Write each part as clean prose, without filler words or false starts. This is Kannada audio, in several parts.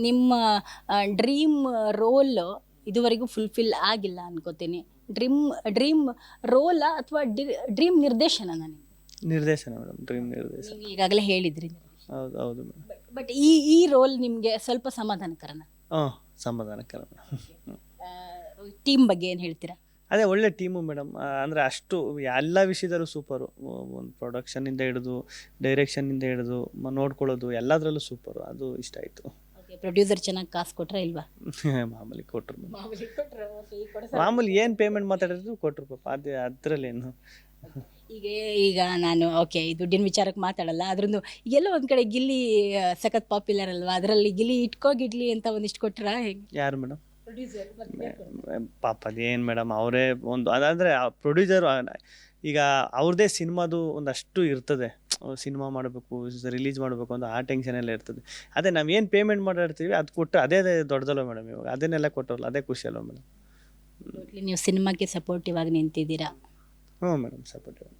ನಿಮ್ಮ ಡ್ರೀಮ್ ರೋಲ್ ಇದುವರೆಗೂ ಫುಲ್ಫಿಲ್ ಆಗಿಲ್ಲ ಅನ್ಕೋತೀನಿ. ಡ್ರೀಮ್ ಡ್ರೀಮ್ ರೋಲಾ ಅಥವಾ ಡ್ರೀಮ್ ನಿರ್ದೇಶನ ನನಗೆ ನಿರ್ದೇಶನ ಮೇಡಮ್, ಡ್ರೀಮ್ ನಿರ್ದೇಶನ. ನೀವು ಈಗಾಗಲೇ ಹೇಳಿದ್ರಿ. ಹೌದು ಹೌದು ಮೇಡಮ್. ಬಟ್ ಈ ರೋಲ್ ನಿಮಗೆ ಸ್ವಲ್ಪ ಸಮಾಧಾನಕರನ? ಹಾಂ, ಸಮಾಧಾನಕರ ಮೇಡಮ್. ಟೀಮ್ ಬಗ್ಗೆ ಏನು ಹೇಳ್ತೀರಾ? ಅದೇ ಒಳ್ಳೆ ಟೀಮು ಮೇಡಮ್. ಅಂದರೆ ಅಷ್ಟು ಎಲ್ಲ ವಿಷಯದಲ್ಲೂ ಸೂಪರು. ಒಂದು ಪ್ರೊಡಕ್ಷನಿಂದ ಹಿಡಿದು ಡೈರೆಕ್ಷನ್ನಿಂದ ಹಿಡಿದು ನೋಡ್ಕೊಳ್ಳೋದು ಎಲ್ಲದರಲ್ಲೂ ಸೂಪರು. ಅದು ಇಷ್ಟ ಆಯಿತು. ಓಕೆ, ಪ್ರೊಡ್ಯೂಸರ್ ಚೆನ್ನಾಗಿ ಕಾಸು ಕೊಟ್ರಾ ಇಲ್ವಾ? ಮಾಮೂಲಿ ಕೊಟ್ಟರು ಮಾಮೂಲಿ ಏನು ಪೇಮೆಂಟ್ ಮಾತಾಡಿದ್ರು ಕೊಟ್ಟರು ಪಾಪ. ಅದೇ ಅದರಲ್ಲೇನು. ಈಗ ಈಗ ನಾನು ಓಕೆ ಈ ದುಡ್ಡಿನ ವಿಚಾರಕ್ಕೆ ಮಾತಾಡಲ್ಲ, ಅದ್ರದ್ದು ಎಲ್ಲೋ ಒಂದು ಕಡೆ ಗಿಲ್ಲಿ ಸಖತ್ ಪಾಪ್ಯುಲರ್ ಅಲ್ವಾ, ಅದರಲ್ಲಿ ಗಿಲ್ಲಿ ಇಟ್ಕೋಗಿಡ್ಲಿ ಅಂತ ಒಂದಿಷ್ಟು ಕೊಟ್ರಾ ಹೇಗೆ? ಯಾರು ಮೇಡಮ್? ಪ್ರೊಡ್ಯೂಸರ್ ಪಾಪ ಅದೇನು ಮೇಡಮ್, ಅವರೇ ಒಂದು ಅದಂದರೆ ಪ್ರೊಡ್ಯೂಸರು. ಈಗ ಅವ್ರದ್ದೇ ಸಿನಿಮಾದು ಒಂದಷ್ಟು ಇರ್ತದೆ. ಸಿನಿಮಾ ಮಾಡಬೇಕು, ರಿಲೀಸ್ ಮಾಡಬೇಕು ಅಂತ ಆ ಟೆನ್ಷನ್ ಎಲ್ಲ ಇರ್ತದೆ. ಅದೇ ನಾವು ಏನು ಪೇಮೆಂಟ್ ಮಾಡಿರ್ತೀವಿ ಅದು ಕೊಟ್ಟು ಅದೇ ದೊಡ್ಡದಲ್ವ ಮೇಡಮ್. ಇವಾಗ ಅದನ್ನೆಲ್ಲ ಕೊಟ್ಟರಲ್ಲ, ಅದೇ ಖುಷಿ ಅಲ್ವ ಮೇಡಮ್. ನೀವು ಸಿನಿಮಾಕ್ಕೆ ಸಪೋರ್ಟಿವ್ ಆಗಿ ನಿಂತಿದ್ದೀರಾ. ಹ್ಞೂ ಮೇಡಮ್, ಸಪೋರ್ಟಿವ್.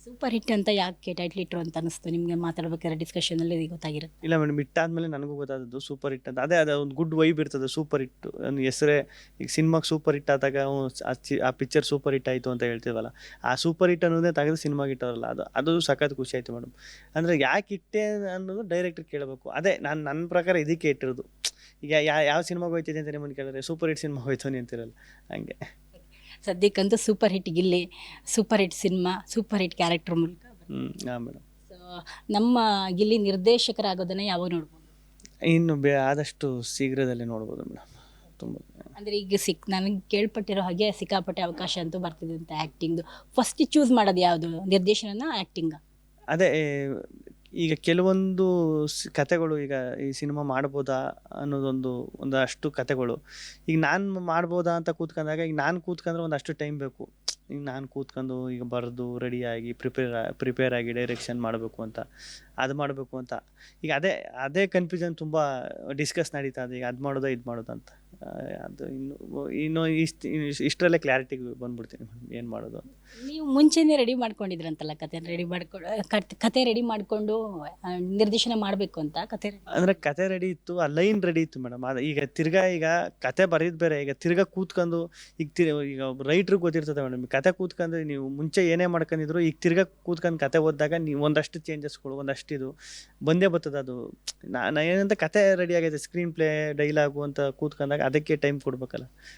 ಸೂಪರ್ ಹಿಟ್ ಅಂತ ಯಾಕೆ ಟೈಟ್ಲ್ ಇಟ್ರು ಅಂತ ಅನಿಸ್ತು ನಿಮಗೆ? ಮಾತಾಡ್ಬೇಕಾದ್ರೆ ಡಿಸ್ಕಷನಲ್ಲಿ ಗೊತ್ತಾಗಿರುತ್ತೆ. ಇಲ್ಲ ಮೇಡಮ್, ಇಟ್ಟಾದ್ಮೇಲೆ ನನಗೂ ಗೊತ್ತಾದದ್ದು ಸೂಪರ್ ಹಿಟ್ ಅಂತ. ಅದೇ ಒಂದು ಗುಡ್ ವೈಬ್ ಇರ್ತದೆ ಸೂಪರ್ ಹಿಟ್ಟು ನನ್ನ ಹೆಸರೇ. ಈಗ ಸಿನಿಮಾಗೆ ಸೂಪರ್ ಹಿಟ್ ಆದಾಗ ಆ ಪಿಕ್ಚರ್ ಸೂಪರ್ ಹಿಟ್ ಆಯಿತು ಅಂತ ಹೇಳ್ತೀವಲ್ಲ, ಆ ಸೂಪರ್ ಹಿಟ್ ಅನ್ನೋದೇ ತೆಗೆದು ಸಿನಿಮಾಗೆ ಇಟ್ಟವರಲ್ಲ, ಅದು ಸಖತ್ ಖುಷಿ ಆಯಿತು ಮೇಡಮ್. ಅಂದರೆ ಯಾಕೆ ಇಟ್ಟೆ ಅನ್ನೋದು ಡೈರೆಕ್ಟ್ರ್ ಕೇಳಬೇಕು. ಅದೇ ನನ್ನ ಪ್ರಕಾರ ಇದಕ್ಕೆ ಇಟ್ಟಿರೋದು. ಈಗ ಯಾವ ಸಿನಿಮಾಗೆ ಹೋಯ್ತಿದೆ ಅಂತ ನಿಮ್ಮನ್ನು ಕೇಳಿದ್ರೆ ಸೂಪರ್ ಹಿಟ್ ಸಿನಿಮಾ ಹೋಯ್ತು ಅಂತಿರಲ್ಲ, ಹಂಗೆ. ಸದ್ಯಕ್ಕಂತೂ super hit Gilli, super hit cinema, super hit character ಮೂಲಕ. ಹಾಂ ಮೇಡಮ್. ಸೊ ನಮ್ಮ ಗಿಲ್ಲಿ ನಿರ್ದೇಶಕರಾಗೋದನ್ನು ಯಾವಾಗ ನೋಡ್ಬೋದು? ಇನ್ನು ಆದಷ್ಟು ಶೀಘ್ರದಲ್ಲೇ ನೋಡ್ಬೋದು ಮೇಡಮ್. ತುಂಬ ಅಂದರೆ ಈಗ ನನಗೆ ಕೇಳ್ಪಟ್ಟಿರೋ ಹಾಗೆ ಸಿಕ್ಕಾಪಟ್ಟೆ ಅವಕಾಶ ಅಂತೂ ಬರ್ತಿದೆ ಅಂತ ಆ್ಯಕ್ಟಿಂಗ್ದು. ಫಸ್ಟ್ ಚೂಸ್ ಮಾಡೋದು ಯಾವುದು, ನಿರ್ದೇಶನನ ಆ್ಯಕ್ಟಿಂಗ? ಅದೇ ಈಗ ಕೆಲವೊಂದು ಕತೆಗಳು ಈಗ ಈ ಸಿನಿಮಾ ಮಾಡ್ಬೋದಾ ಒಂದಷ್ಟು ಕತೆಗಳು ಈಗ ನಾನು ಮಾಡ್ಬೋದಾ ಅಂತ ಕೂತ್ಕೊಂಡಾಗ, ಈಗ ನಾನು ಕೂತ್ಕೊಂಡ್ರೆ ಒಂದಷ್ಟು ಟೈಮ್ ಬೇಕು. ಈಗ ನಾನು ಕೂತ್ಕೊಂಡು ಈಗ ಬರೆದು ರೆಡಿಯಾಗಿ ಪ್ರಿಪೇರ್ ಆಗಿ ಡೈರೆಕ್ಷನ್ ಮಾಡಬೇಕು ಅಂತ, ಅದು ಮಾಡಬೇಕು ಅಂತ. ಈಗ ಅದೇ ಕನ್ಫ್ಯೂಷನ್ ತುಂಬ ಡಿಸ್ಕಸ್ ನಡೀತಾ ಇದೆ. ಈಗ ಅದು ಮಾಡೋದಾ ಇದು ಮಾಡೋದಾ ಅಂತ. ಅದು ಇನ್ನು ಇಷ್ಟರಲ್ಲೇ ಕ್ಲಾರಿಟಿಗೆ ಬಂದ್ಬಿಡ್ತೀನಿ ಏನು ಮಾಡೋದು ಅಂತ. ನೀವು ಮುಂಚೆನೇ ರೆಡಿ ಮಾಡ್ಕೊಂಡಿದ್ರಂತಲ್ಲ, ಕತೆ ರೆಡಿ ಮಾಡಿಕೊಂಡು ನಿರ್ದೇಶನ ಮಾಡಬೇಕು ಅಂತ ಕತೆ? ಅಂದರೆ ಕತೆ ರೆಡಿ ಇತ್ತು, ಆ ಲೈನ್ ರೆಡಿ ಇತ್ತು ಮೇಡಮ್. ಅದು ಈಗ ಕತೆ ಬರೀದು ಬೇರೆ. ಈಗ ತಿರ್ಗಾ ಕೂತ್ಕೊಂಡು ಈಗ ರೈಟ್ರಿಗೆ ಗೊತ್ತಿರ್ತದೆ ಮೇಡಮ್. ಕತೆ ಕೂತ್ಕೊಂಡು ನೀವು ಮುಂಚೆ ಏನೇ ಮಾಡ್ಕೊಂಡಿದ್ರು, ಈಗ ತಿರ್ಗಾ ಕೂತ್ಕೊಂಡು ಕತೆ ಓದಿದಾಗ ನೀವು ಒಂದಷ್ಟು ಚೇಂಜಸ್ಗಳು, ಒಂದಷ್ಟು ಇದು ಬಂದೇ ಬರ್ತದೆ. ಅದು ನಾನು ಏನಂತ ಕತೆ ರೆಡಿ ಆಗೈತೆ, ಸ್ಕ್ರೀನ್ ಪ್ಲೇ ಡೈಲಾಗು ಅಂತ ಕೂತ್ಕೊಂಡಾಗ ಅದಕ್ಕೆ ಟೈಮ್ ಕೊಡ್ಬೇಕಲ್ಲ.